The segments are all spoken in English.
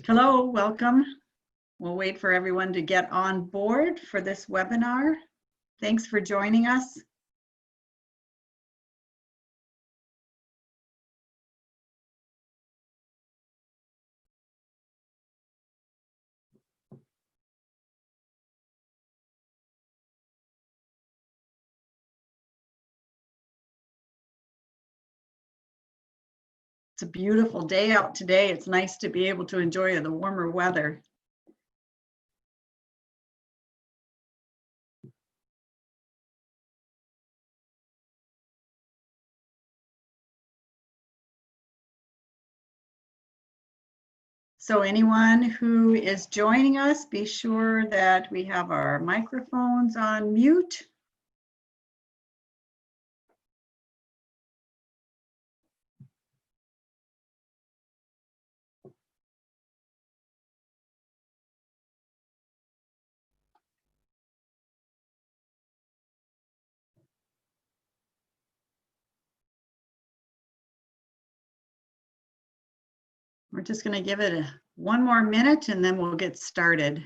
Hello, welcome. We'll wait for everyone to get on board for this webinar. Thanks for joining us. It's a beautiful day out today. It's nice to be able to enjoy the warmer weather. So anyone who is joining us, be sure that we have our microphones on mute. We're just going to give it one more minute and then we'll get started.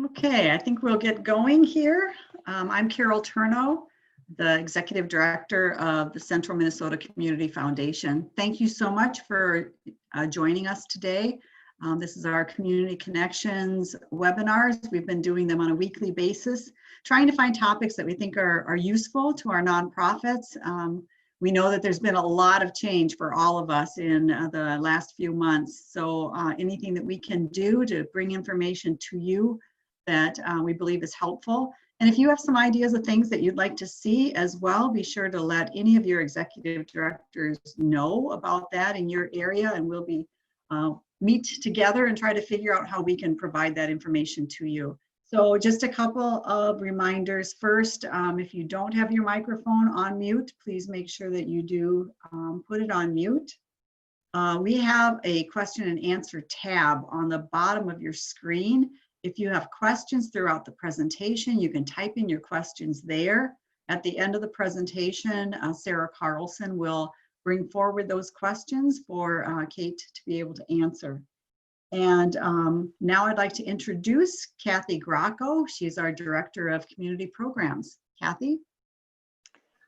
Okay, I think we'll get going here. I'm Carol Turno, the Executive Director of the Central Minnesota Community Foundation. Thank you so much for joining us today. This is our Community Connections webinars. We've been doing them on a weekly basis, trying to find topics that we think are useful to our nonprofits. We know that there's been a lot of change for all of us in the last few months. So anything that we can do to bring information to you that we believe is helpful. And if you have some ideas of things that you'd like to see as well, be sure to let any of your executive directors know about that in your area, and we'll be meet together and try to figure out how we can provide that information to you. So just a couple of reminders. First, if you don't have your microphone on mute, please make sure that you do put it on mute. We have a question and answer tab on the bottom of your screen. If you have questions throughout the presentation, you can type in your questions there. At the end of the presentation, Sarah Carlson will bring forward those questions for Kate to be able to answer. And now I'd like to introduce Kathy Gracco. She's our Director of Community Programs. Kathy?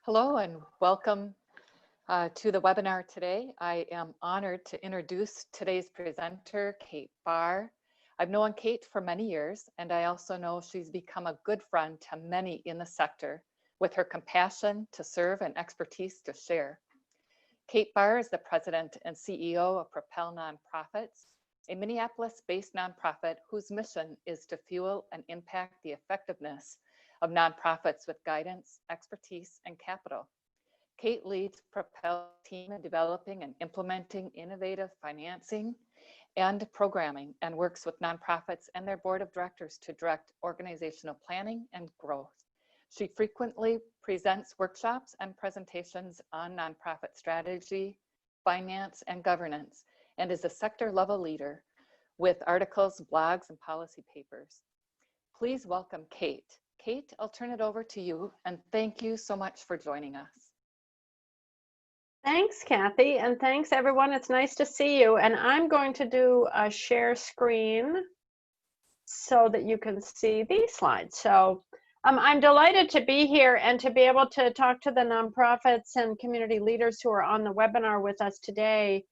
Hello and welcome to the webinar today. I am honored to introduce today's presenter, Kate Barr. I've known Kate for many years, and I also know she's become a good friend to many in the sector with her compassion to serve and expertise to share. Kate Barr is the president and CEO of Propel Nonprofits, a Minneapolis-based nonprofit whose mission is to fuel and impact the effectiveness of nonprofits with guidance, expertise, and capital. Kate leads Propel's team in developing and implementing innovative financing and programming, and works with nonprofits and their board of directors to direct organizational planning and growth. She frequently presents workshops and presentations on nonprofit strategy, finance, and governance, and is a sector-level leader with articles, blogs, and policy papers. Please welcome Kate. Kate, I'll turn it over to you, and thank you so much for joining us. Thanks, Kathy, and thanks everyone. It's nice to see you. And I'm going to do a share screen so that you can see these slides. So I'm delighted to be here and to be able to talk to the nonprofits and community leaders who are on the webinar with us today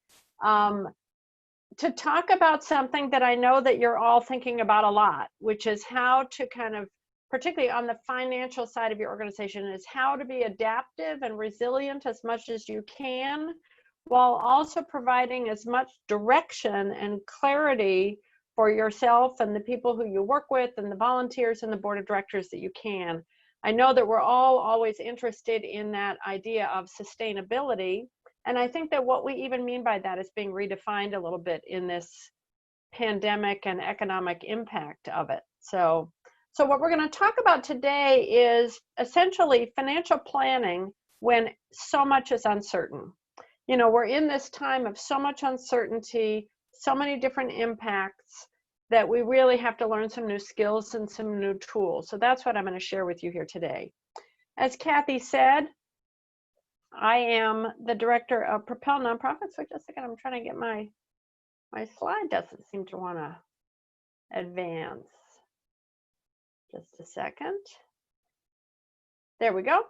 to talk about something that I know that you're all thinking about a lot, which is how to kind of, particularly on the financial side of your organization, is how to be adaptive and resilient as much as you can, while also providing as much direction and clarity for yourself and the people who you work with and the volunteers and the board of directors that you can. I know that we're all always interested in that idea of sustainability, and I think that what we even mean by that is being redefined a little bit in this pandemic and economic impact of it. So what we're going to talk about today is essentially financial planning when so much is uncertain. You know, we're in this time of so much uncertainty, so many different impacts, that we really have to learn some new skills and some new tools. So that's what I'm going to share with you here today. As Kathy said, I am the director of Propel Nonprofits. So just a second, I'm trying to get my slide doesn't seem to want to advance. Just a second. There we go.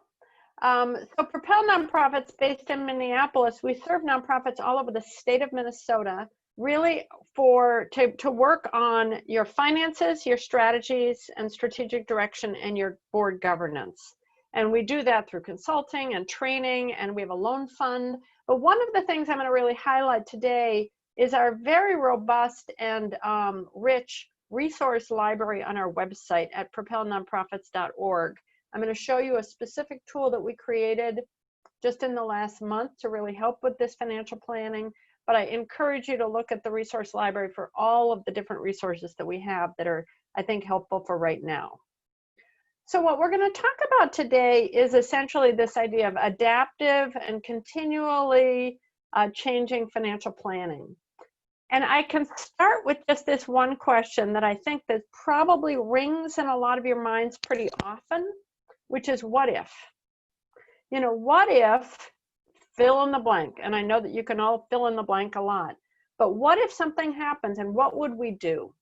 So Propel Nonprofits, based in Minneapolis, we serve nonprofits all over the state of Minnesota, really to work on your finances, your strategies, and strategic direction, and your board governance. And we do that through consulting and training, and we have a loan fund. But one of the things I'm going to really highlight today is our very robust and rich resource library on our website at propelnonprofits.org. I'm going to show you a specific tool that we created just in the last month to really help with this financial planning. But I encourage you to look at the resource library for all of the different resources that we have that are, I think, helpful for right now. So what we're going to talk about today is essentially this idea of adaptive and continually changing financial planning. And I can start with just this one question that I think that probably rings in a lot of your minds pretty often, which is what if? You know, what if, fill in the blank, and I know that you can all fill in the blank a lot, but what if something happens and what would we do?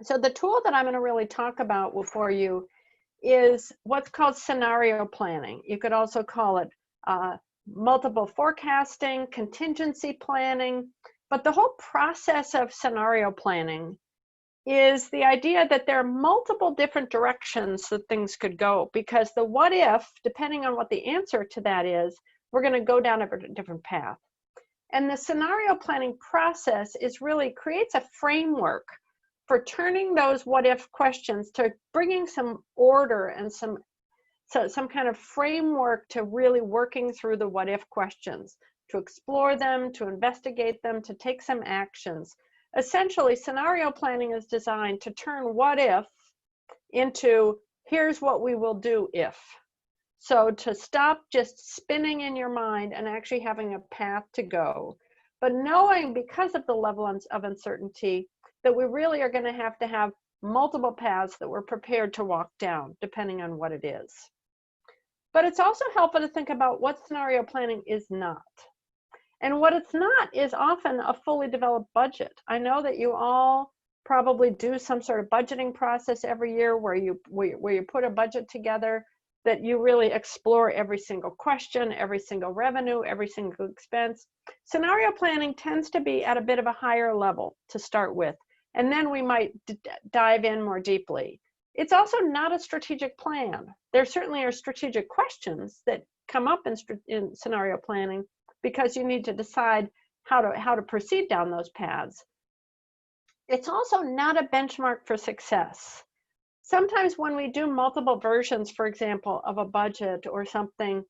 So the tool that I'm going to really talk about for you is what's called scenario planning. You could also call it multiple forecasting, contingency planning, but the whole process of scenario planning is the idea that there are multiple different directions that things could go, because the what if, depending on what the answer to that is, we're going to go down a different path. And the scenario planning process creates a framework for turning those what if questions to bringing some order and some kind of framework to really working through the what if questions, to explore them, to investigate them, to take some actions. Essentially, scenario planning is designed to turn what if into here's what we will do if. So to stop just spinning in your mind and actually having a path to go, but knowing because of the level of uncertainty that we really are going to have multiple paths that we're prepared to walk down, depending on what it is. But it's also helpful to think about what scenario planning is not. And what it's not is often a fully developed budget. I know that you all probably do some sort of budgeting process every year where you put a budget together, that you really explore every single question, every single revenue, every single expense. Scenario planning tends to be at a bit of a higher level to start with, and then we might dive in more deeply. It's also not a strategic plan. There certainly are strategic questions that come up in scenario planning, because you need to decide how to proceed down those paths. It's also not a benchmark for success. Sometimes when we do multiple versions, for example, of a budget or something,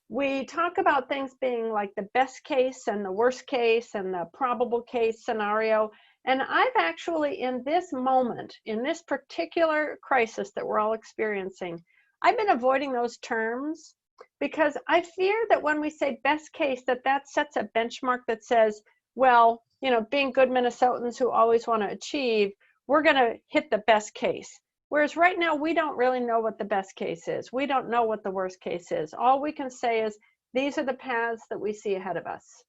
we talk about things being like the best case and the worst case and the probable case scenario. And I've actually, in this moment, in this particular crisis that we're all experiencing, I've been avoiding those terms, because I fear that when we say best case, that sets a benchmark that says, well, you know, being good Minnesotans who always want to achieve, we're going to hit the best case. Whereas right now, we don't really know what the best case is. We don't know what the worst case is. All we can say is, these are the paths that we see ahead of us.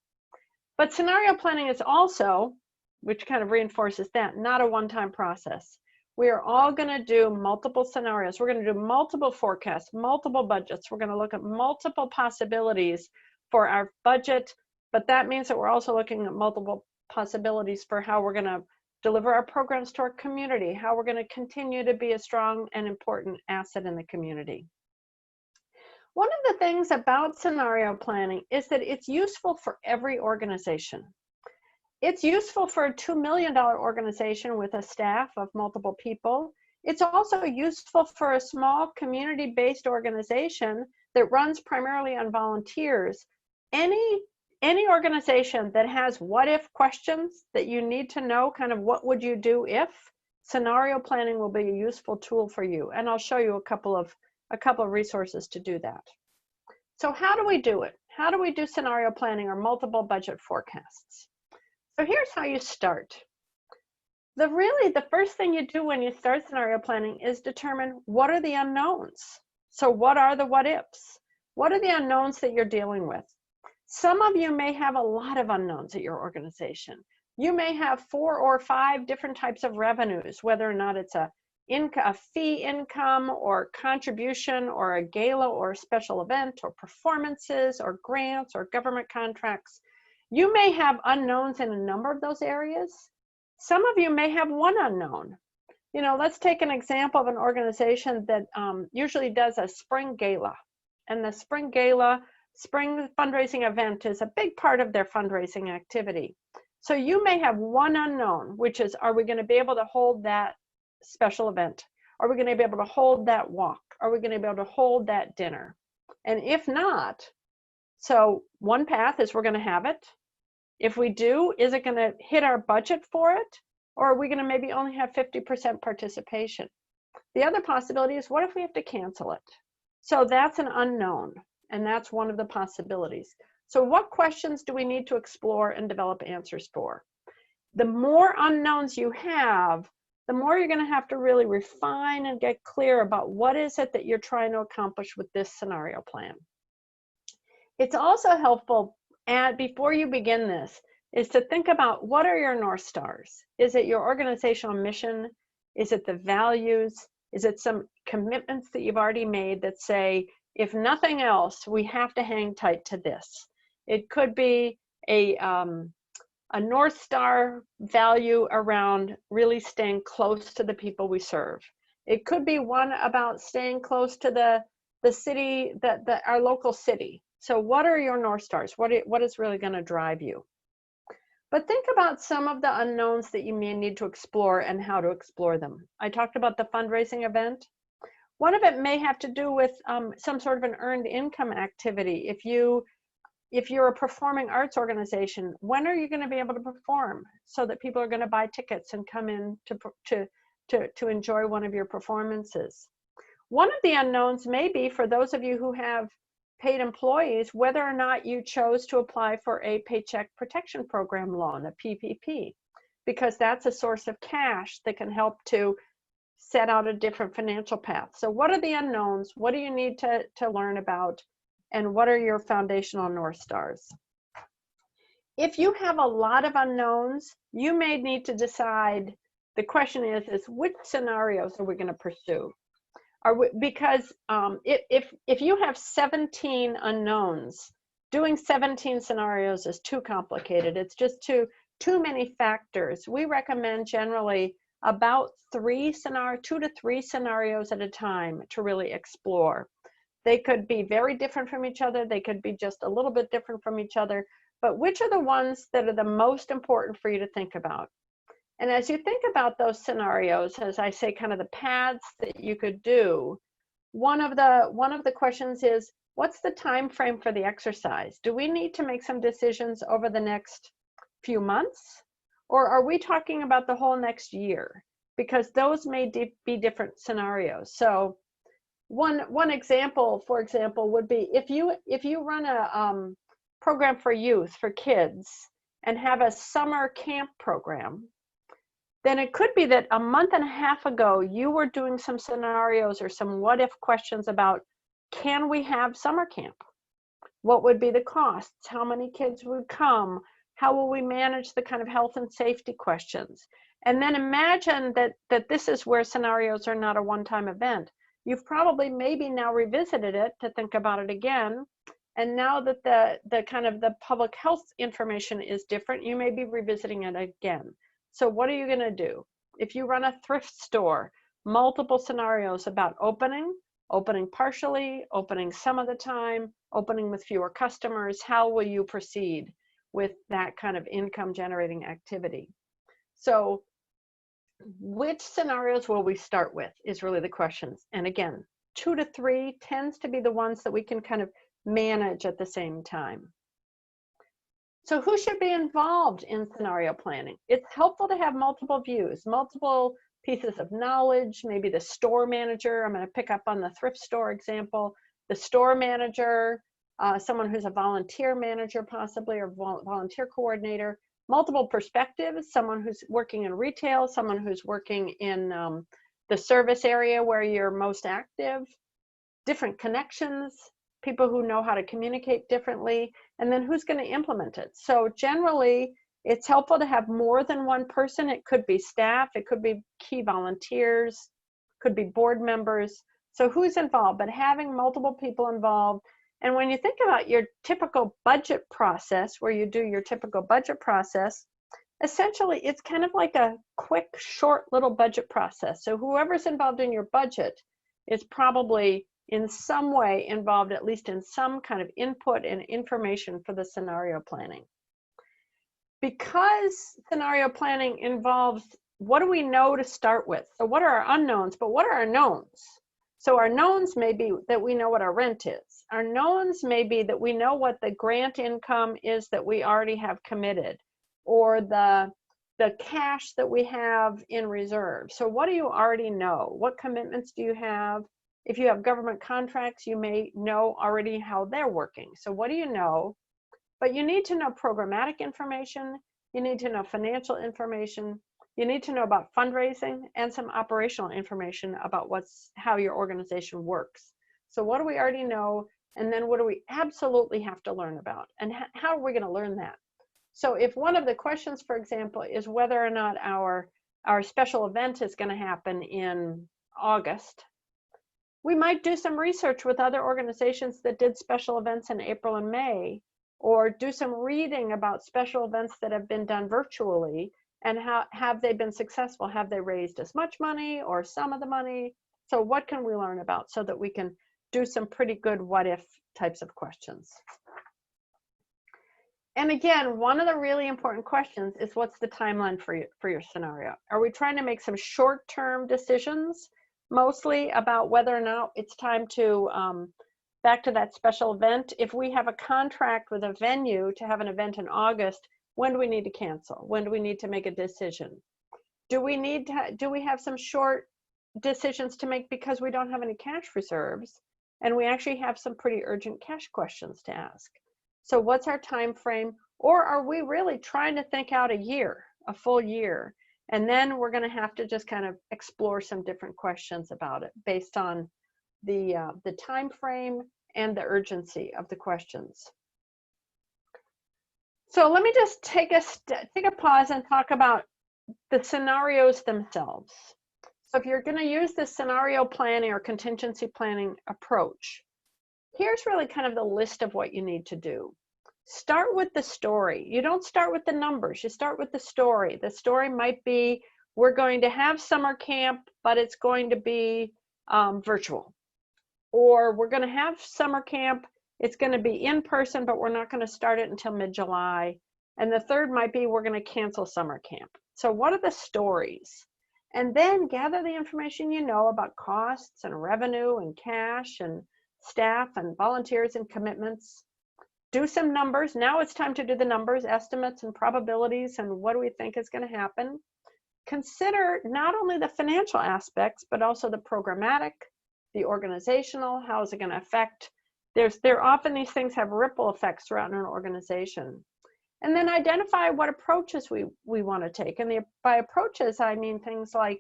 But scenario planning is also, which kind of reinforces that, not a one-time process. We are all going to do multiple scenarios. We're going to do multiple forecasts, multiple budgets. We're going to look at multiple possibilities for our budget, but that means that we're also looking at multiple possibilities for how we're going to deliver our programs to our community, how we're going to continue to be a strong and important asset in the community. One of the things about scenario planning is that it's useful for every organization. It's useful for a $2 million organization with a staff of multiple people. It's also useful for a small community-based organization that runs primarily on volunteers. Any any organization that has what if questions that you need to know, kind of what would you do if, scenario planning will be a useful tool for you. And I'll show you a couple of resources to do that. So how do we do it? How do we do scenario planning or multiple budget forecasts? So here's how you start. The first thing you do when you start scenario planning is determine what are the unknowns. So what are the what ifs? What are the unknowns that you're dealing with? Some of you may have a lot of unknowns at your organization. You may have 4 or 5 different types of revenues, whether or not it's a fee income or contribution or a gala or a special event or performances or grants or government contracts. You may have unknowns in a number of those areas. Some of you may have one unknown. You know, let's take an example of an organization that usually does a spring gala. And the spring gala, spring fundraising event is a big part of their fundraising activity. So you may have one unknown, which is, are we going to be able to hold that special event? Are we going to be able to hold that walk? Are we going to be able to hold that dinner? And if not, so one path is we're going to have it. If we do, is it going to hit our budget for it? Or are we going to maybe only have 50% participation? The other possibility is, what if we have to cancel it? So that's an unknown, and that's one of the possibilities. So what questions do we need to explore and develop answers for? The more unknowns you have, the more you're going to have to really refine and get clear about what is it that you're trying to accomplish with this scenario plan. It's also helpful, before you begin this, is to think about what are your North Stars? Is it your organizational mission? Is it the values? Is it some commitments that you've already made that say, if nothing else, we have to hang tight to this? It could be a North Star value around really staying close to the people we serve. It could be one about staying close to the city, our local city. So what are your North Stars? What is really going to drive you? But think about some of the unknowns that you may need to explore and how to explore them. I talked about the fundraising event. One of it may have to do with some sort of an earned income activity. If you're a performing arts organization, when are you going to be able to perform so that people are going to buy tickets and come in to enjoy one of your performances? One of the unknowns may be, for those of you who have paid employees, whether or not you chose to apply for a Paycheck Protection Program loan, a PPP, because that's a source of cash that can help to set out a different financial path. So what are the unknowns? What do you need to learn about? And what are your foundational North Stars? If you have a lot of unknowns, you may need to decide, the question is which scenarios are we going to pursue? Because if you have 17 unknowns, doing 17 scenarios is too complicated. It's just too many factors. We recommend generally about 2 to 3 scenarios at a time to really explore. They could be very different from each other. They could be just a little bit different from each other. But which are the ones that are the most important for you to think about? And as you think about those scenarios, as I say, kind of the paths that you could do, one of the questions is, what's the time frame for the exercise? Do we need to make some decisions over the next few months? Or are we talking about the whole next year? Because those may be different scenarios. So one example, for example, would be if you run a program for youth, for kids, and have a summer camp program, then it could be that a month and a half ago, you were doing some scenarios or some what if questions about, can we have summer camp? What would be the costs? How many kids would come? How will we manage the kind of health and safety questions? And then imagine that this is where scenarios are not a one-time event. You've probably maybe now revisited it to think about it again. And now that the kind of the public health information is different, you may be revisiting it again. So what are you going to do? If you run a thrift store, multiple scenarios about opening partially, opening some of the time, opening with fewer customers, how will you proceed with that kind of income generating activity? So which scenarios will we start with is really the questions. And again, 2 to 3 tends to be the ones that we can kind of manage at the same time. So who should be involved in scenario planning? It's helpful to have multiple views, multiple pieces of knowledge, maybe the store manager. I'm going to pick up on the thrift store example. The store manager, someone who's a volunteer manager possibly, or volunteer coordinator, multiple perspectives, someone who's working in retail, someone who's working in the service area where you're most active, different connections, people who know how to communicate differently, and then who's going to implement it. So generally, it's helpful to have more than one person. It could be staff, it could be key volunteers, could be board members. So who's involved, but having multiple people involved. And when you think about your typical budget process, where you do your typical budget process, essentially it's kind of like a quick, short little budget process. So whoever's involved in your budget is probably in some way involved, at least in some kind of input and information for the scenario planning. Because scenario planning involves, what do we know to start with? So what are our unknowns, but what are our knowns? So our knowns may be that we know what our rent is. Our knowns may be that we know what the grant income is that we already have committed, or the cash that we have in reserve. So what do you already know? What commitments do you have? If you have government contracts, you may know already how they're working. So what do you know? But you need to know programmatic information. You need to know financial information. You need to know about fundraising and some operational information about how your organization works. So what do we already know? And then what do we absolutely have to learn about? And how are we going to learn that? So if one of the questions, for example, is whether or not our special event is going to happen in August, we might do some research with other organizations that did special events in April and May, or do some reading about special events that have been done virtually, and how have they been successful? Have they raised as much money or some of the money? So what can we learn about, so that we can do some pretty good what if types of questions? And again, one of the really important questions is, what's the timeline for your scenario? Are we trying to make some short-term decisions, mostly about whether or not it's time to, back to that special event, if we have a contract with a venue to have an event in August, when do we need to cancel? When do we need to make a decision? Do we have some short decisions to make because we don't have any cash reserves, and we actually have some pretty urgent cash questions to ask? So what's our time frame? Or are we really trying to think out a year, a full year? And then we're going to have to just kind of explore some different questions about it based on the time frame and the urgency of the questions. So let me just take a pause and talk about the scenarios themselves. So if you're going to use this scenario planning or contingency planning approach, here's really kind of the list of what you need to do. Start with the story. You don't start with the numbers, you start with the story. The story might be, we're going to have summer camp, but it's going to be virtual. Or we're going to have summer camp, it's going to be in person, but we're not going to start it until mid-July. And the third might be, we're going to cancel summer camp. So what are the stories? And then gather the information you know about costs and revenue and cash and staff and volunteers and commitments. Do some numbers. Now it's time to do the numbers, estimates and probabilities, and what do we think is going to happen. Consider not only the financial aspects, but also the programmatic, the organizational, how is it going to affect. Often these things have ripple effects throughout an organization. And then identify what approaches we want to take. And by approaches, I mean things like,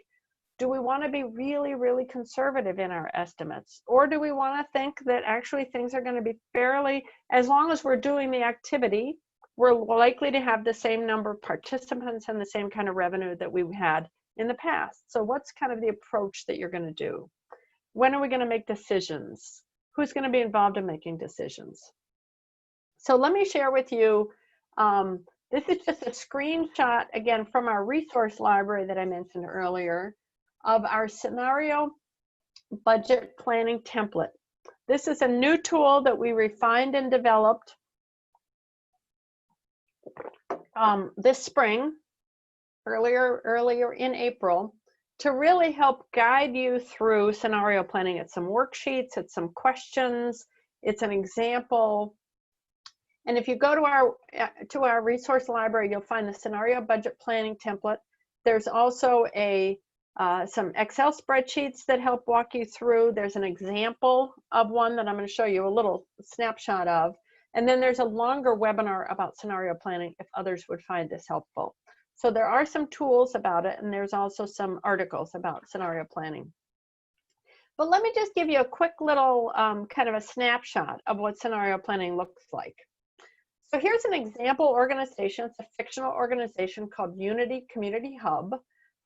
do we want to be really, really conservative in our estimates? Or do we want to think that actually things are going to be fairly, as long as we're doing the activity, we're likely to have the same number of participants and the same kind of revenue that we've had in the past? So what's kind of the approach that you're going to do? When are we going to make decisions? Who's going to be involved in making decisions? So let me share with you, this is just a screenshot, again, from our resource library that I mentioned earlier, of our scenario budget planning template. This is a new tool that we refined and developed this spring, earlier in April, to really help guide you through scenario planning. It's some worksheets, it's some questions, it's an example. And if you go to our resource library, you'll find the scenario budget planning template. There's also some Excel spreadsheets that help walk you through. There's an example of one that I'm going to show you a little snapshot of. And then there's a longer webinar about scenario planning if others would find this helpful. So there are some tools about it, and there's also some articles about scenario planning. But let me just give you a quick little kind of a snapshot of what scenario planning looks like. So here's an example organization. It's a fictional organization called Unity Community Hub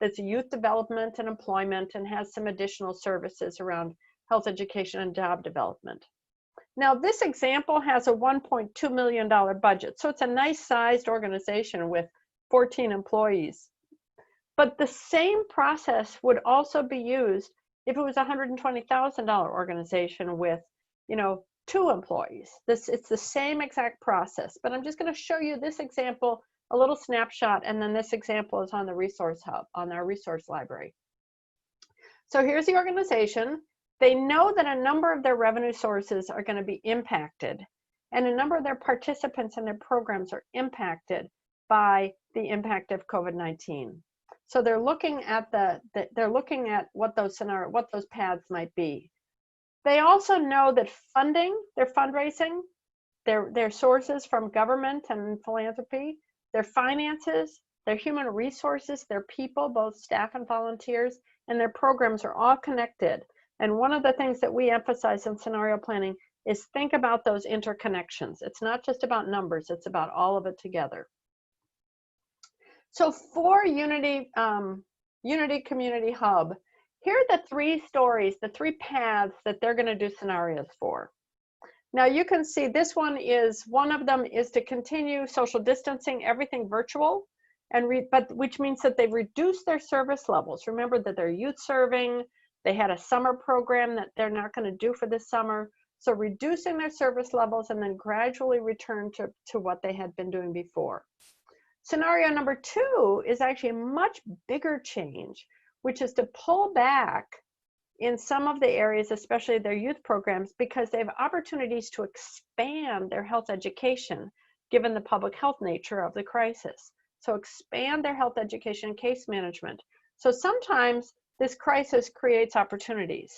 that's youth development and employment and has some additional services around health education and job development. Now this example has a $1.2 million budget. So it's a nice sized organization with 14 employees. But the same process would also be used if it was a $120,000 organization with, 2 employees. It's the same exact process, but I'm just going to show you this example, a little snapshot, and then this example is on the resource hub, on our resource library. So here's the organization. They know that a number of their revenue sources are going to be impacted, and a number of their participants in their programs are impacted by the impact of COVID-19. So they're looking at what those paths might be. They also know that funding, their fundraising, their sources from government and philanthropy, their finances, their human resources, their people, both staff and volunteers, and their programs are all connected. And one of the things that we emphasize in scenario planning is think about those interconnections. It's not just about numbers, it's about all of it together. So for Unity Community Hub, here are the 3 stories, the 3 paths that they're going to do scenarios for. Now you can see this one of them is to continue social distancing, everything virtual, but which means that they've reduced their service levels. Remember that they're youth serving, they had a summer program that they're not going to do for this summer. So reducing their service levels and then gradually return to what they had been doing before. Scenario number 2 is actually a much bigger change, which is to pull back in some of the areas, especially their youth programs, because they have opportunities to expand their health education, given the public health nature of the crisis. So expand their health education and case management. So sometimes this crisis creates opportunities.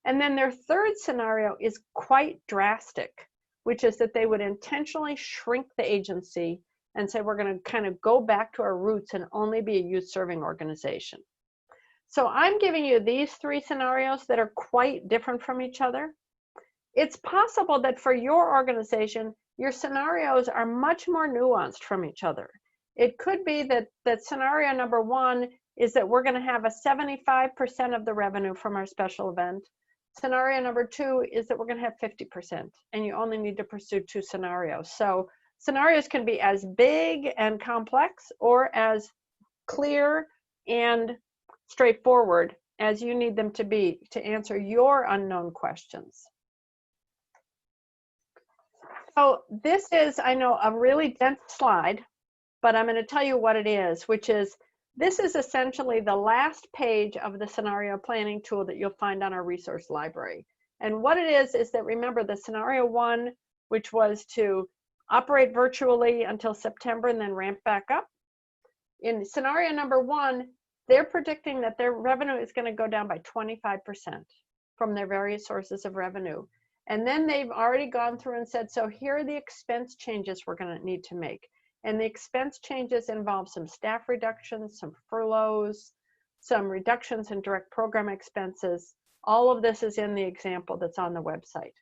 And then their 3rd scenario is quite drastic, which is that they would intentionally shrink the agency and say, we're going to kind of go back to our roots and only be a youth serving organization. So I'm giving you these 3 scenarios that are quite different from each other. It's possible that for your organization, your scenarios are much more nuanced from each other. It could be that scenario number 1 is that we're going to have a 75% of the revenue from our special event. Scenario number 2 is that we're going to have 50%, and you only need to pursue 2 scenarios. So scenarios can be as big and complex or as clear and straightforward as you need them to be to answer your unknown questions. So this is, I know, a really dense slide, but I'm going to tell you what it is, which is this is essentially the last page of the scenario planning tool that you'll find on our resource library. And what it is that, remember, the scenario 1, which was to operate virtually until September and then ramp back up. In scenario number 1, they're predicting that their revenue is going to go down by 25% from their various sources of revenue. And then they've already gone through and said, so here are the expense changes we're going to need to make. And the expense changes involve some staff reductions, some furloughs, some reductions in direct program expenses. All of this is in the example that's on the website.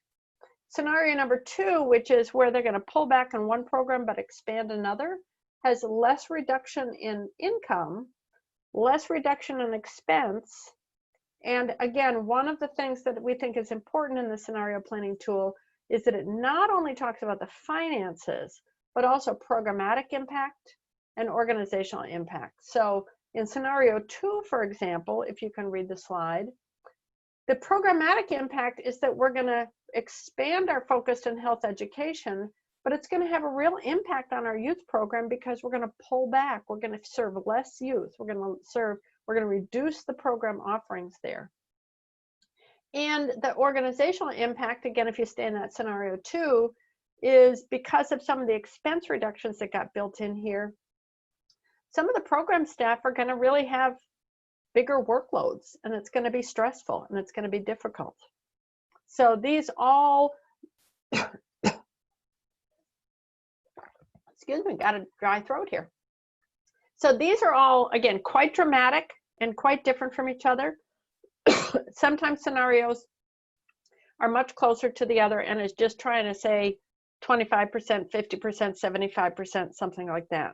Scenario number 2, which is where they're going to pull back on one program but expand another, has less reduction in income, less reduction in expense. And again, one of the things that we think is important in the scenario planning tool is that it not only talks about the finances, but also programmatic impact and organizational impact. So in scenario 2, for example, if you can read the slide, the programmatic impact is that we're going to expand our focus in health education, but it's going to have a real impact on our youth program because we're going to pull back. We're going to serve less youth. We're going to reduce the program offerings there. And the organizational impact, again, if you stay in that scenario 2, is because of some of the expense reductions that got built in here, some of the program staff are going to really have bigger workloads, and it's going to be stressful and it's going to be difficult. So these all, excuse me, got a dry throat here. So these are all, again, quite dramatic and quite different from each other. Sometimes scenarios are much closer to the other and is just trying to say 25%, 50%, 75%, something like that.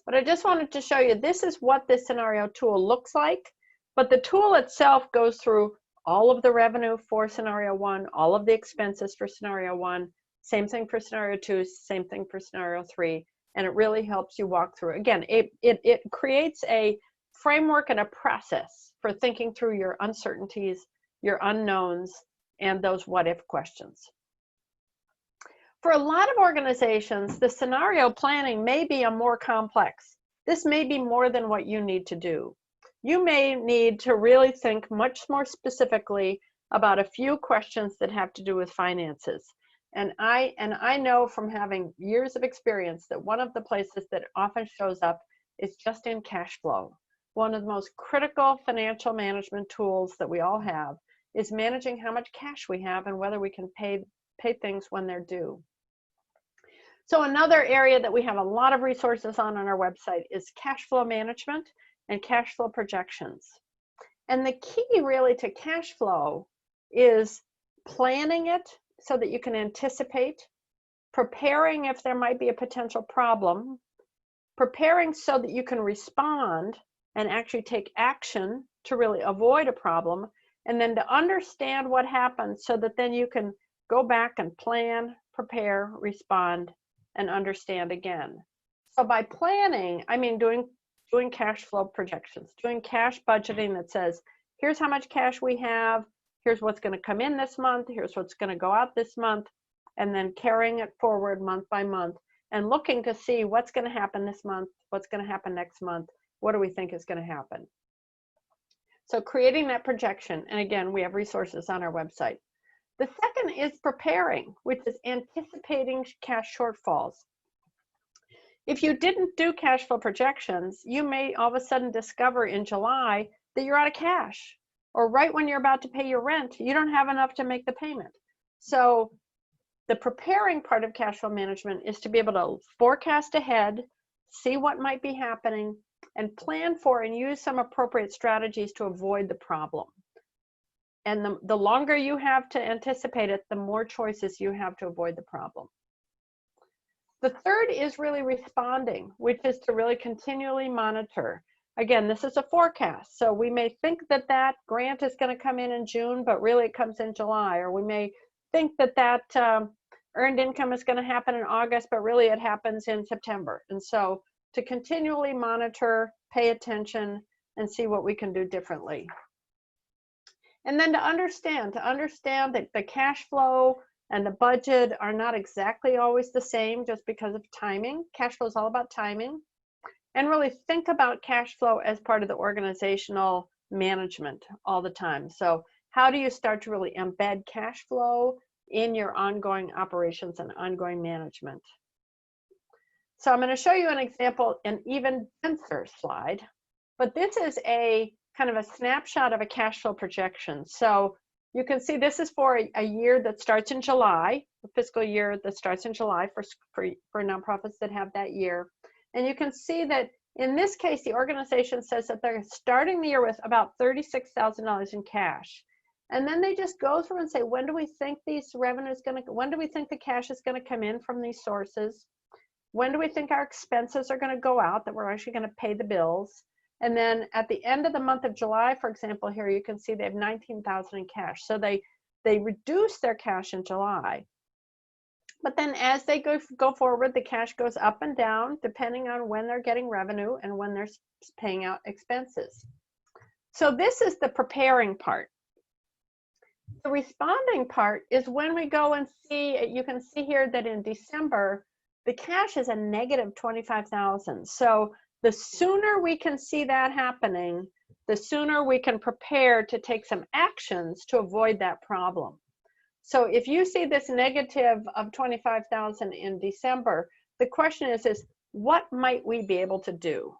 But I just wanted to show you, this is what this scenario tool looks like. But the tool itself goes through all of the revenue for scenario 1, all of the expenses for scenario 1, same thing for scenario 2, same thing for scenario 3. And it really helps you walk through. Again, it creates a framework and a process for thinking through your uncertainties, your unknowns, and those what-if questions. For a lot of organizations, the scenario planning may be a more complex. This may be more than what you need to do. You may need to really think much more specifically about a few questions that have to do with finances. And I know from having years of experience that one of the places that often shows up is just in cash flow. One of the most critical financial management tools that we all have is managing how much cash we have and whether we can pay things when they're due. So another area that we have a lot of resources on our website is cash flow management and cash flow projections. And the key really to cash flow is planning it so that you can anticipate, preparing if there might be a potential problem, preparing so that you can respond and actually take action to really avoid a problem, and then to understand what happened so that then you can go back and plan, prepare, respond, and understand again. So by planning, I mean doing cash flow projections, doing cash budgeting that says, here's how much cash we have, here's what's going to come in this month, here's what's going to go out this month, and then carrying it forward month by month and looking to see what's going to happen this month, what's going to happen next month, what do we think is going to happen. So creating that projection, and again, we have resources on our website. The second is preparing, which is anticipating cash shortfalls. If you didn't do cash flow projections, you may all of a sudden discover in July that you're out of cash, or right when you're about to pay your rent, you don't have enough to make the payment. So the preparing part of cash flow management is to be able to forecast ahead, see what might be happening, and plan for and use some appropriate strategies to avoid the problem. And the longer you have to anticipate it, the more choices you have to avoid the problem. The third is really responding, which is to really continually monitor. Again, this is a forecast. So we may think that that grant is going to come in June, but really it comes in July. Or we may think that that earned income is going to happen in August, but really it happens in September. And so to continually monitor, pay attention, and see what we can do differently. And then to understand that the cash flow and the budget are not exactly always the same just because of timing. Cash flow is all about timing. And really think about cash flow as part of the organizational management all the time. So how do you start to really embed cash flow in your ongoing operations and ongoing management? So I'm going to show you an example, an even denser slide, but this is a kind of a snapshot of a cash flow projection. So you can see this is for a year that starts in July, a fiscal year that starts in July for nonprofits that have that year. And you can see that in this case, the organization says that they're starting the year with about $36,000 in cash. And then they just go through and say, when do we think these revenues when do we think the cash is going to come in from these sources? When do we think our expenses are going to go out, that we're actually going to pay the bills? And then at the end of the month of July, for example, here you can see they have $19,000 in cash. So they reduce their cash in July. But then as they go forward, the cash goes up and down depending on when they're getting revenue and when they're paying out expenses. So this is the preparing part. The responding part is when we go and see, you can see here that in December, the cash is a negative $25,000. So the sooner we can see that happening, the sooner we can prepare to take some actions to avoid that problem. So if you see this negative of 25,000 in December, the question is what might we be able to do?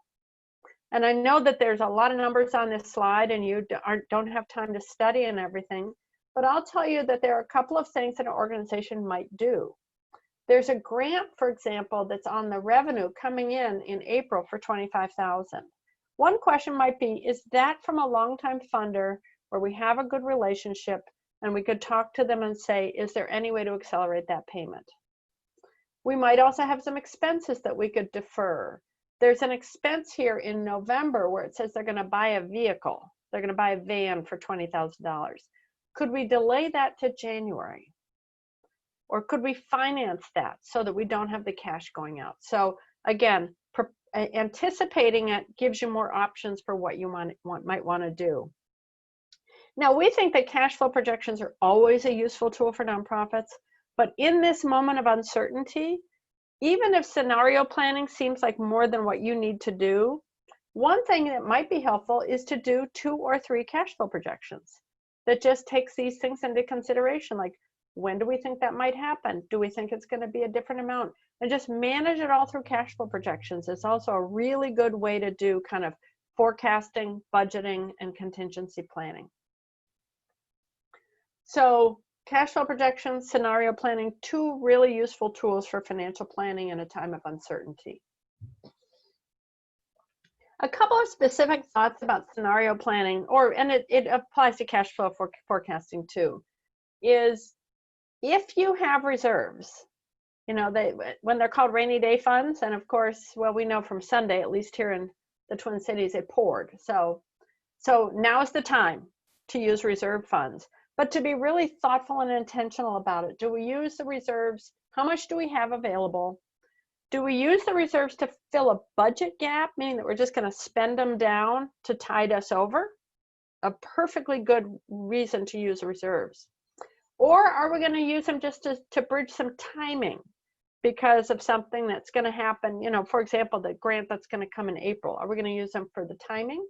And I know that there's a lot of numbers on this slide and you don't have time to study and everything, but I'll tell you that there are a couple of things that an organization might do. There's a grant, for example, that's on the revenue coming in April for 25,000. One question might be, is that from a longtime funder where we have a good relationship and we could talk to them and say, is there any way to accelerate that payment? We might also have some expenses that we could defer. There's an expense here in November where it says they're going to buy a vehicle. They're going to buy a van for $20,000. Could we delay that to January? Or could we finance that so that we don't have the cash going out? So again, anticipating it gives you more options for what you might want to do. Now, we think that cash flow projections are always a useful tool for nonprofits, but in this moment of uncertainty, even if scenario planning seems like more than what you need to do, one thing that might be helpful is to do 2 or 3 cash flow projections that just takes these things into consideration, like when do we think that might happen? Do we think it's going to be a different amount? And just manage it all through cash flow projections. It's also a really good way to do kind of forecasting, budgeting, and contingency planning. So cash flow projections, scenario planning, 2 really useful tools for financial planning in a time of uncertainty. A couple of specific thoughts about scenario planning, and it applies to cash flow forecasting too, is if you have reserves, you know, when they're called rainy day funds, and of course, well, we know from Sunday, at least here in the Twin Cities, it poured. So now is the time to use reserve funds, but to be really thoughtful and intentional about it. Do we use the reserves? How much do we have available? Do we use the reserves to fill a budget gap, meaning that we're just going to spend them down to tide us over? A perfectly good reason to use reserves. Or are we going to use them just to bridge some timing because of something that's going to happen? You know, for example, the grant that's going to come in April. Are we going to use them for the timing?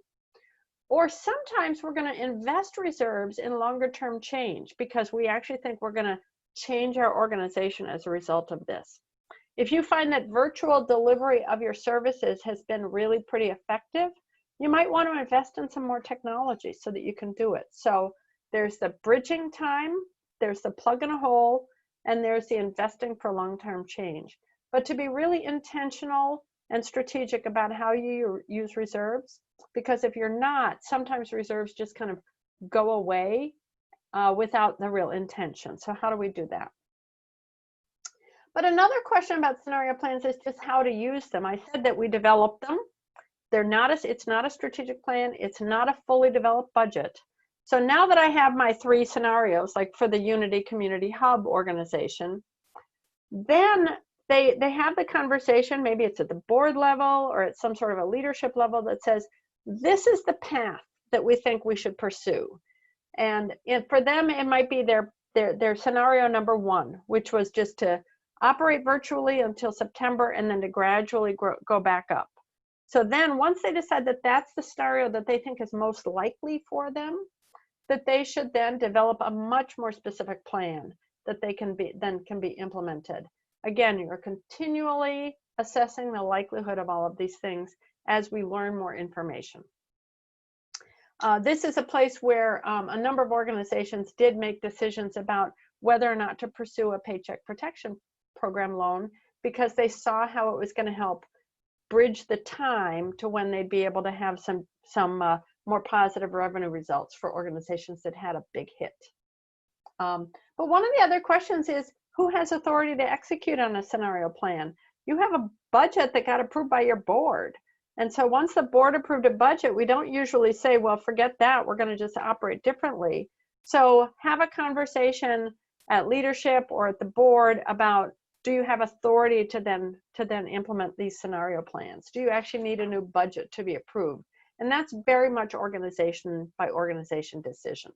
Or sometimes we're going to invest reserves in longer term change because we actually think we're going to change our organization as a result of this. If you find that virtual delivery of your services has been really pretty effective, you might want to invest in some more technology so that you can do it. So there's the bridging time, there's the plug in a hole, and there's the investing for long-term change. But to be really intentional and strategic about how you use reserves, because if you're not, sometimes reserves just kind of go away without the real intention. So how do we do that? But another question about scenario plans is just how to use them. I said that we developed them. It's not a strategic plan. It's not a fully developed budget. So now that I have my 3 scenarios, like for the Unity Community Hub organization, then they have the conversation, maybe it's at the board level or at some sort of a leadership level that says, this is the path that we think we should pursue. And for them, it might be their scenario number 1, which was just to operate virtually until September and then to gradually go back up. So then once they decide that that's the scenario that they think is most likely for them, that they should then develop a much more specific plan that can be implemented. Again, you're continually assessing the likelihood of all of these things as we learn more information. This is a place where a number of organizations did make decisions about whether or not to pursue a Paycheck Protection Program loan because they saw how it was going to help bridge the time to when they'd be able to have some more positive revenue results for organizations that had a big hit. But one of the other questions is, who has authority to execute on a scenario plan? You have a budget that got approved by your board. And so once the board approved a budget, we don't usually say, well, forget that, we're going to just operate differently. So have a conversation at leadership or at the board about, do you have authority to then implement these scenario plans? Do you actually need a new budget to be approved? And that's very much organization by organization decision.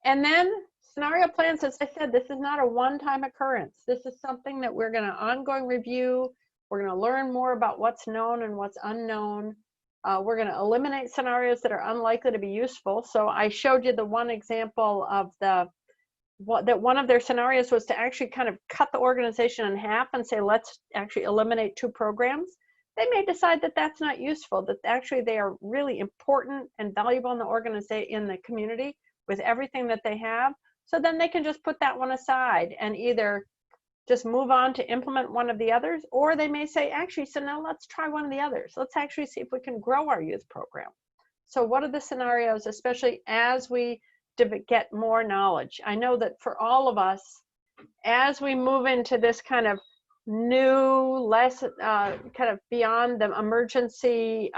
And then scenario plans, as I said, this is not a one-time occurrence. This is something that we're going to ongoing review. We're going to learn more about what's known and what's unknown. We're going to eliminate scenarios that are unlikely to be useful. So I showed you the one example of the that one of their scenarios was to actually kind of cut the organization in half and say, let's actually eliminate 2 programs, they may decide that that's not useful, that actually they are really important and valuable in the organization, in the community, with everything that they have. So then they can just put that one aside and either just move on to implement one of the others, or they may say, actually, so now let's try one of the others. Let's actually see if we can grow our youth program. So what are the scenarios, especially as we get more knowledge? I know that for all of us, as we move into this kind of new, less kind of beyond the emergency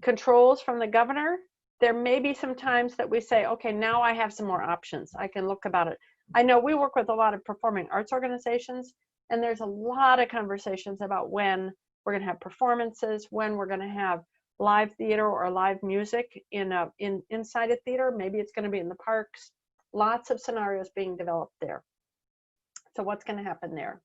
controls from the governor, there may be some times that we say, okay, now I have some more options. I can look about it. I know we work with a lot of performing arts organizations, and there's a lot of conversations about when we're going to have performances, when we're going to have live theater or live music inside a theater. Maybe it's going to be in the parks. Lots of scenarios being developed there. So what's going to happen there?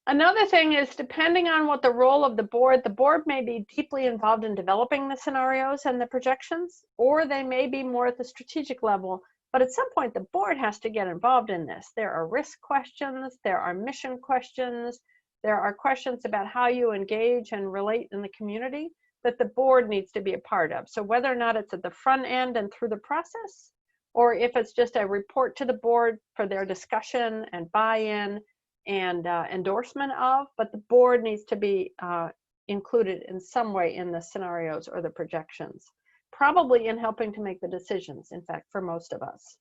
Another thing is, depending on what the role of the board may be deeply involved in developing the scenarios and the projections, or they may be more at the strategic level. But at some point, the board has to get involved in this. There are risk questions, there are mission questions, there are questions about how you engage and relate in the community that the board needs to be a part of. So whether or not it's at the front end and through the process, or if it's just a report to the board for their discussion and buy-in and endorsement of, but the board needs to be included in some way in the scenarios or the projections, probably in helping to make the decisions, in fact, for most of us.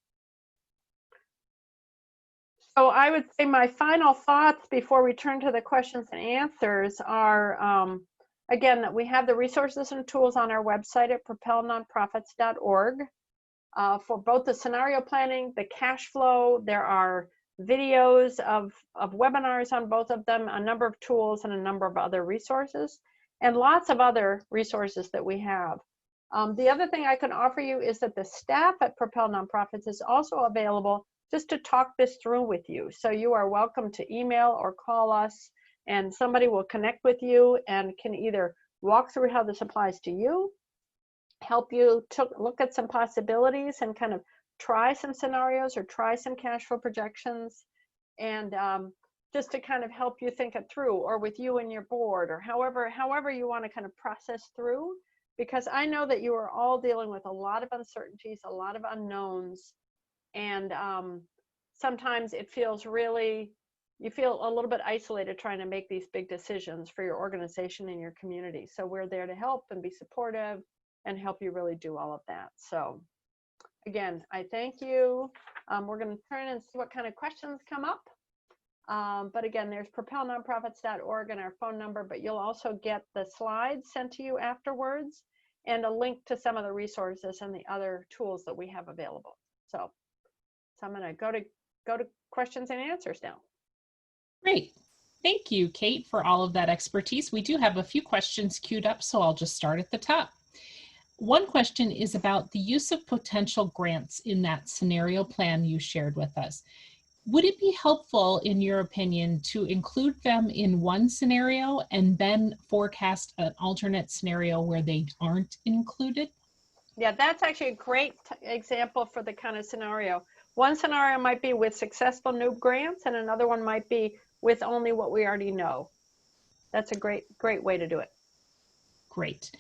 So I would say my final thoughts before we turn to the questions and answers are, again, that we have the resources and tools on our website at propelnonprofits.org for both the scenario planning, the cash flow. There are videos of webinars on both of them, a number of tools and a number of other resources, and lots of other resources that we have. The other thing I can offer you is that the staff at Propel Nonprofits is also available just to talk this through with you. So you are welcome to email or call us, and somebody will connect with you and can either walk through how this applies to you, help you to look at some possibilities and kind of try some scenarios or try some cash flow projections, and just to kind of help you think it through, or with you and your board, or however you want to kind of process through. Because I know that you are all dealing with a lot of uncertainties, a lot of unknowns, and sometimes it feels really, you feel a little bit isolated trying to make these big decisions for your organization and your community. So we're there to help and be supportive and help you really do all of that. So again, I thank you. We're going to turn and see what kind of questions come up. But again, there's propelnonprofits.org and our phone number, but you'll also get the slides sent to you afterwards and a link to some of the resources and the other tools that we have available. So I'm going to go to questions and answers now. Great. Thank you, Kate, for all of that expertise. We do have a few questions queued up, so I'll just start at the top. One question is about the use of potential grants in that scenario plan you shared with us. Would it be helpful, in your opinion, to include them in one scenario and then forecast an alternate scenario where they aren't included? Yeah, that's actually a great example for the kind of scenario. One scenario might be with successful new grants, and another one might be with only what we already know. That's a great way to do it. Great.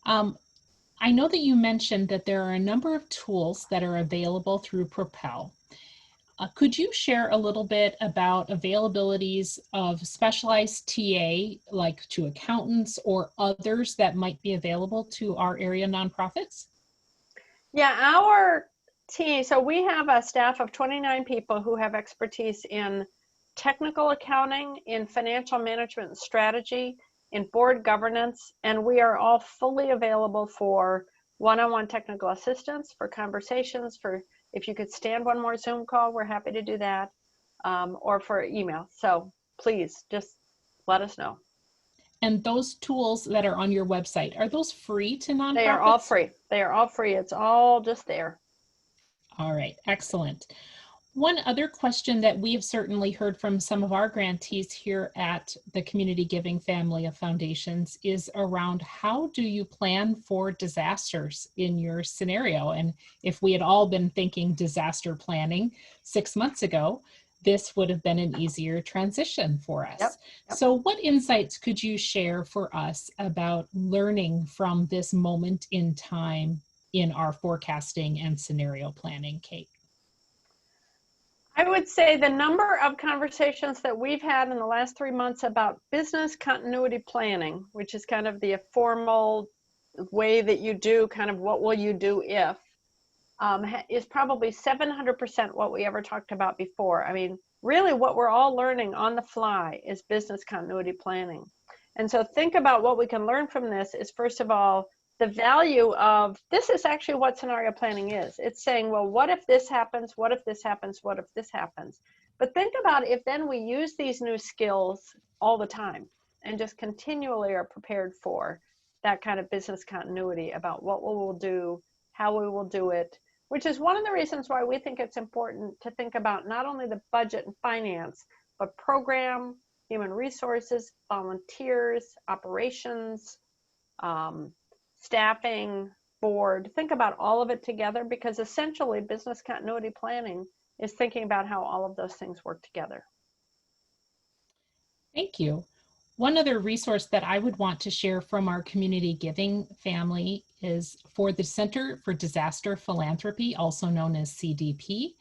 I know that you mentioned that there are a number of tools that are available through Propel. Could you share a little bit about availabilities of specialized TA, like to accountants or others that might be available to our area nonprofits? Yeah, our team, so we have a staff of 29 people who have expertise in technical accounting, in financial management and strategy, in board governance, and we are all fully available for one-on-one technical assistance, for conversations, for if you could stand one more Zoom call, we're happy to do that, or for email. So please just let us know. And those tools that are on your website, are those free to nonprofits? They are all free. They are all free. It's all just there. All right, excellent. One other question that we have certainly heard from some of our grantees here at the Community Giving family of foundations is around how do you plan for disasters in your scenario? And if we had all been thinking disaster planning 6 months ago, this would have been an easier transition for us. Yep. So what insights could you share for us about learning from this moment in time in our forecasting and scenario planning, Kate? I would say the number of conversations that we've had in the last 3 months about business continuity planning, which is kind of the formal way that you do kind of what will you do if, is probably 700% what we ever talked about before. I mean, really what we're all learning on the fly is business continuity planning. And so think about what we can learn from this is, first of all, the value of this is actually what scenario planning is. It's saying, well, what if this happens? What if this happens? What if this happens? But think about if then we use these new skills all the time and just continually are prepared for that kind of business continuity about what we will do, how we will do it, which is one of the reasons why we think it's important to think about not only the budget and finance, but program, human resources, volunteers, operations, staffing, board. Think about all of it together, because essentially business continuity planning is thinking about how all of those things work together. Thank you. One other resource that I would want to share from our Community Giving family is for the Center for Disaster Philanthropy, also known as CDP.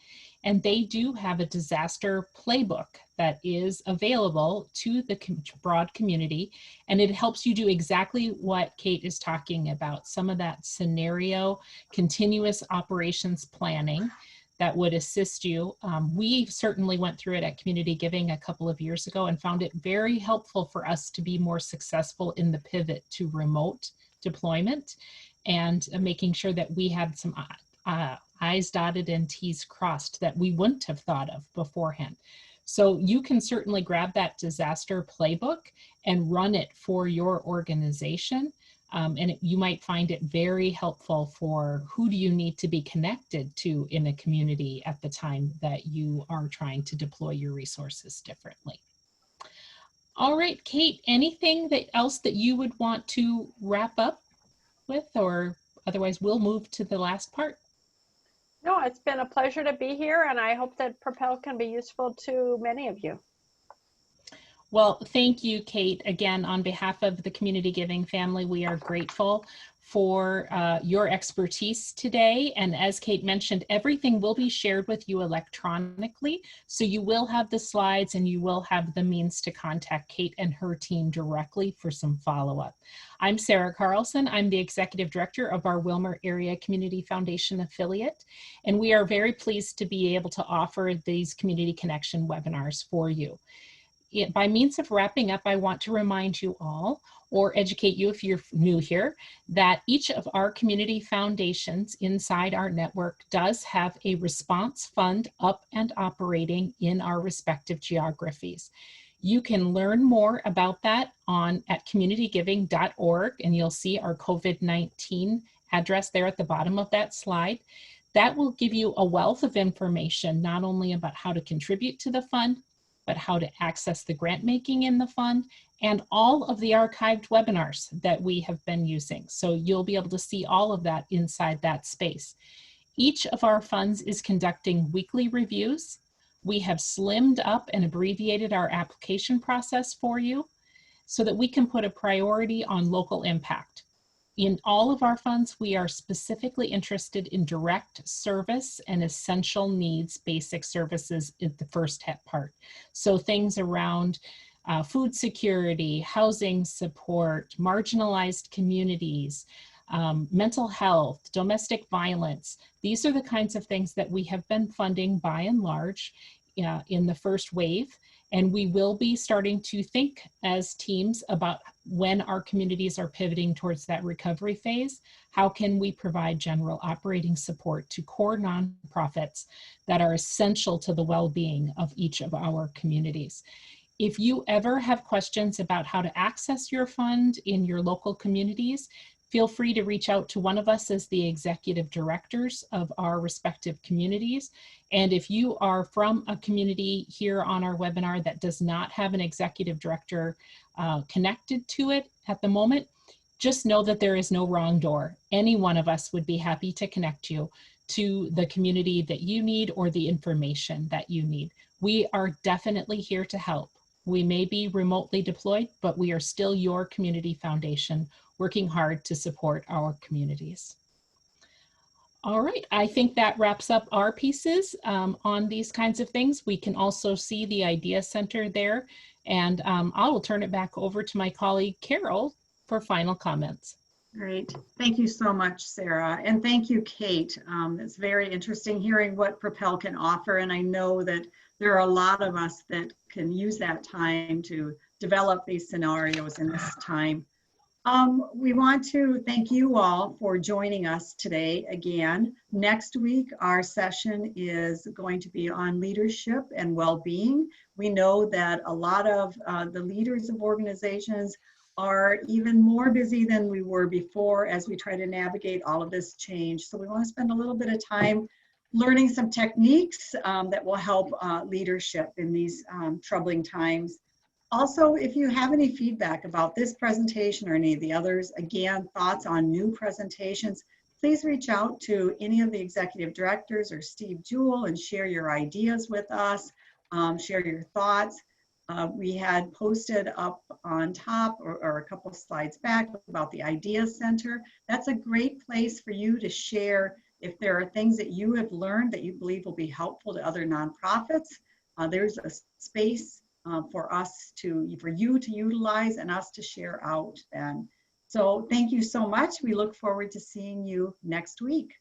And they do have a disaster playbook that is available to the broad community. And it helps you do exactly what Kate is talking about, some of that scenario, continuous operations planning that would assist you. We certainly went through it at Community Giving a couple of years ago and found it very helpful for us to be more successful in the pivot to remote deployment and making sure that we had some I's dotted and T's crossed that we wouldn't have thought of beforehand. So you can certainly grab that disaster playbook and run it for your organization. You might find it very helpful for who do you need to be connected to in a community at the time that you are trying to deploy your resources differently. All right, Kate, anything else that you would want to wrap up with, or otherwise we'll move to the last part? No, it's been a pleasure to be here, and I hope that Propel can be useful to many of you. Well, thank you, Kate. Again, on behalf of the Community Giving family, we are grateful for your expertise today. And as Kate mentioned, everything will be shared with you electronically. So you will have the slides and you will have the means to contact Kate and her team directly for some follow-up. I'm Sarah Carlson. I'm the Executive Director of our Wilmer Area Community Foundation affiliate. And we are very pleased to be able to offer these Community Connection webinars for you. By means of wrapping up, I want to remind you all, or educate you if you're new here, that each of our community foundations inside our network does have a response fund up and operating in our respective geographies. You can learn more about that at communitygiving.org, and you'll see our COVID-19 address there at the bottom of that slide. That will give you a wealth of information, not only about how to contribute to the fund, but how to access the grant making in the fund and all of the archived webinars that we have been using. So you'll be able to see all of that inside that space. Each of our funds is conducting weekly reviews. We have slimmed up and abbreviated our application process for you so that we can put a priority on local impact. In all of our funds, we are specifically interested in direct service and essential needs, basic services in the first part. So things around food security, housing support, marginalized communities, mental health, domestic violence. These are the kinds of things that we have been funding by and large in the first wave. And we will be starting to think as teams about when our communities are pivoting towards that recovery phase, how can we provide general operating support to core nonprofits that are essential to the well-being of each of our communities. If you ever have questions about how to access your fund in your local communities, Feel free to reach out to one of us as the executive directors of our respective communities. And if you are from a community here on our webinar that does not have an executive director connected to it at the moment, just know that there is no wrong door. Any one of us would be happy to connect you to the community that you need or the information that you need. We are definitely here to help. We may be remotely deployed, but we are still your community foundation, working hard to support our communities. All right, I think that wraps up our pieces on these kinds of things. We can also see the Idea Center there, and I will turn it back over to my colleague Carol for final comments. Great. Thank you so much, Sarah. And thank you, Kate. It's very interesting hearing what Propel can offer. And I know that there are a lot of us that can use that time to develop these scenarios in this time. We want to thank you all for joining us today again. Next week, our session is going to be on leadership and well-being. We know that a lot of the leaders of organizations are even more busy than we were before as we try to navigate all of this change. So we want to spend a little bit of time learning some techniques that will help leadership in these troubling times. Also, if you have any feedback about this presentation or any of the others, again, thoughts on new presentations, please reach out to any of the executive directors or Steve Jewell and share your ideas with us, share your thoughts. We had posted up on top or a couple of slides back about the Idea Center. That's a great place for you to share if there are things that you have learned that you believe will be helpful to other nonprofits. There's a space for you to utilize and us to share out then. So thank you so much. We look forward to seeing you next week.